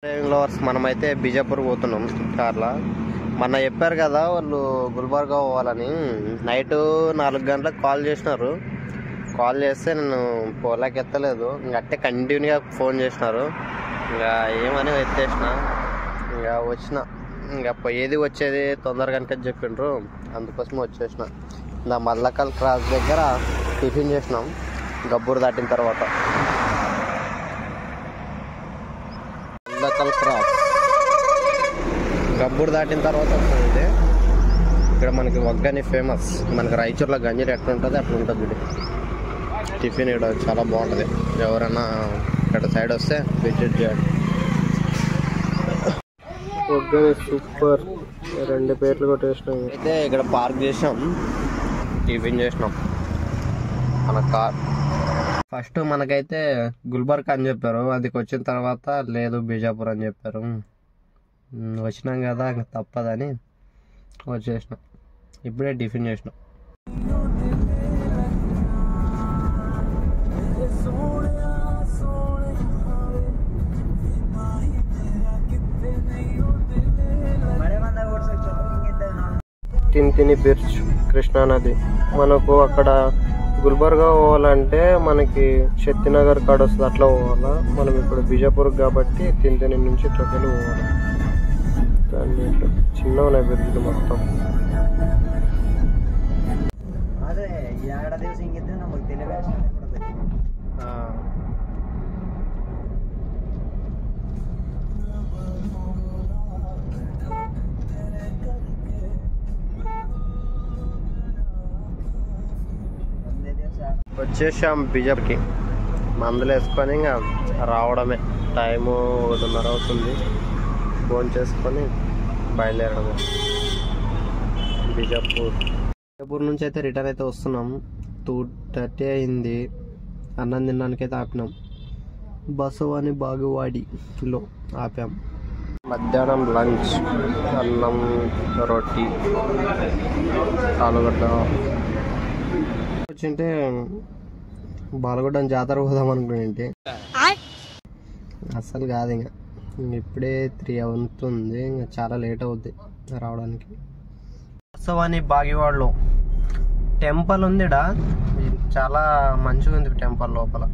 Driving lovers మనమైతే బీజాపూర్ పోతున్నాం కార్లో. మొన్న చెప్పారు కదా వాళ్ళు గుల్బర్గా పోవాలని. నైట్ 4 గంటలకు కాల్ చేసినారు. కాల్ చేస్తే నేను పోలాకి ఎత్తలేదు. ఇంకా అట్టే కంటిన్యూగా ఫోన్ చేసినారు. ఇంకా ఏమని ఎత్తేసిన. ఇంకా వచ్చిన. ఇంకా పోయేది వచ్చేది తొందరగా కనుక చెప్పిండ్రు, అందుకోసమే వచ్చేసిన. నా మల్లకల్ క్రాస్ దగ్గర టిఫిన్ చేసినాం గబ్బూరు దాటిన తర్వాత. మల్లకల్ క్రాస్ గబ్బూరు దాటిన తర్వాత వస్తుంది. ఇక్కడ మనకి వగ్గని ఫేమస్. మనకి రాయచూర్లో గంజీలు ఎట్లా ఉంటుంది అట్లా ఉంటుంది. టిఫిన్ ఇక్కడ చాలా బాగుంటుంది. ఎవరైనా ఇక్కడ సైడ్ వస్తే విజిట్ చేయండి. వగ్గని సూపర్. 2 పేర్లు కొట్టేసినాం. అయితే ఇక్కడ పార్క్ చేసినాం, టిఫిన్ చేసినాం. మన కార్ ఫస్ట్ మనకైతే గుల్బర్గా అని చెప్పారు. అదికి వచ్చిన తర్వాత లేదు బీజాపూర్ అని చెప్పారు. వచ్చినాం కదా ఇంకా తప్పదని వచ్చేసినాం. ఇప్పుడే టిఫిన్ చేసినాం. తిని బీచ్, కృష్ణానది. మనకు అక్కడ గుల్బర్గా పోవాలంటే మనకి శక్తినగర్ కాడ వస్తుంది, అట్లా పోవాలా. మనం ఇప్పుడు బీజాపూర్ కాబట్టి తిని నుంచి ఇట్లకెళ్ళి పోవాలి. దాన్ని ఇట్లా చిన్న ఉన్నాయి బ్రిడ్జ్లు మొత్తం. వచ్చేసాం బీజాపూర్కి. మందులు వేసుకొని ఇంకా రావడమే. టైము 1:30 అవుతుంది. ఫోన్ చేసుకొని బయలుదేరడమే బీజాపూర్ నుంచి. అయితే రిటర్న్ అయితే వస్తున్నాం. 2:30 అయింది. అన్నం తినడానికైతే ఆపినాం. బసవాని బాగువాడిలో ఆపాం. మధ్యాహ్నం లంచ్ అన్నం, రొట్టి, ఆలుగడ్డ. వచ్చింటే బాలగొడ్డ జాతర పోదాం అనుకుంటే అస్సలు కాదు. ఇంకా ఇప్పుడే 3 అవుతుంది. ఇంకా చాలా లేట్ అవుద్ది రావడానికి. బసవాని బాగివాడలో టెంపుల్ ఉంది. చాలా మంచిగా ఉంది టెంపుల్. లోపల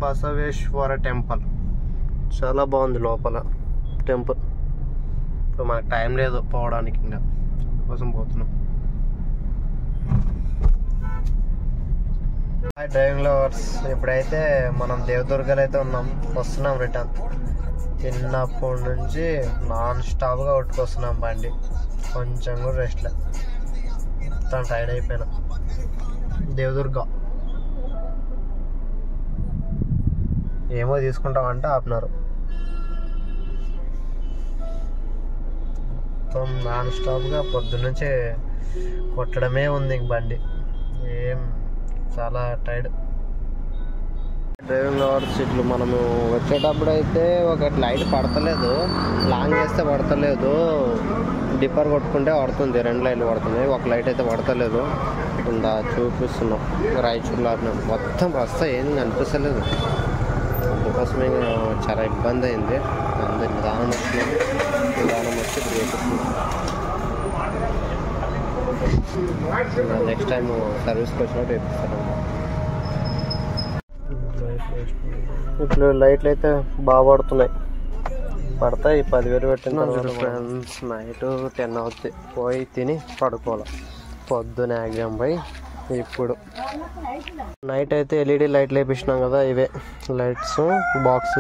బసవేశ్వర టెంపుల్ చాలా బాగుంది లోపల టెంపుల్. ఇప్పుడు మనకు టైం లేదు పోవడానికి, ఇంకా కోసం పోతున్నాం. డ్రైవింగ్ లవర్స్, ఇప్పుడైతే మనం దేవదుర్గలో అయితే ఉన్నాం. వస్తున్నాం రిటర్న్. చిన్నప్పటి నుంచి నాన్ స్టాప్గా కొట్టుకొస్తున్నాం బండి. కొంచెం కూడా రెస్ట్ లేదు. మొత్తం టైర్డ్ అయిపోయినా. దేవదుర్గ ఏమో తీసుకుంటామంటే ఆపినారు. మొత్తం నాన్ స్టాప్గా పొద్దున్నుంచి కొట్టడమే ఉంది బండి. ఏం చాలా టైర్డ్. డ్రైవింగ్ లవర్ సీట్లు. మనము వచ్చేటప్పుడు అయితే ఒక లైట్ పడతలేదు, లాంగ్ చేస్తే పడతలేదు. డిప్పర్ కొట్టుకుంటే పడుతుంది. 2 లైట్లు పడుతున్నాయి, ఒక లైట్ అయితే పడతలేదు. ఇందా చూపిస్తున్నాం. రాయచూర్లో ఆపినాం. మొత్తం వస్తా ఏం అనిపిస్తలేదు. అందుకోసమే చాలా ఇబ్బంది అయింది. అందరు నిదానం వచ్చినాం. నిదానం వచ్చి నెక్స్ట్ టైం సర్వీస్కి వచ్చినట్టు వేపిస్తాను. ఇప్పుడు లైట్లు అయితే బాగా పడుతున్నాయి. పడతాయి. 10,000 పెట్టిన ఫ్రెండ్స్. నైట్ 10 అవుతుంది. పోయి తిని పడుకోవాలి. పొద్దున ఎగ్జామ్ పోయి ఇప్పుడు నైట్ అయితే ఎల్ఈడి లైట్లు వేపించినాం కదా. ఇవే లైట్స్ బాక్స్.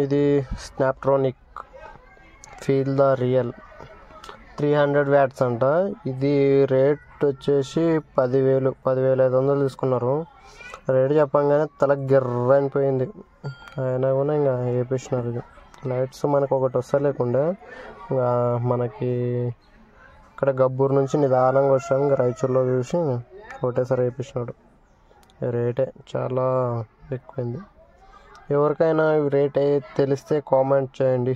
ఇది స్నాప్ట్రానిక్ ఫీల్ ద రియల్ 300 వాట్స్ అంట. ఇది రేట్ వచ్చేసి 10,500 తీసుకున్నారు. రేట్ చెప్పంగానే తల గిర్ర అనిపోయింది. అయినా కూడా ఇంకా వేపించినారు. ఇది లైట్స్ మనకు ఒకటి వస్తలేకుండా ఇంకా మనకి ఇక్కడ గబ్బూరు నుంచి నిదానంగా వచ్చాము. ఇంకా రాయచూర్లో చూసి ఒకటేసారి వేపించినాడు. రేటే చాలా ఎక్కువైంది. ఎవరికైనా రేట్ తెలిస్తే కామెంట్ చేయండి.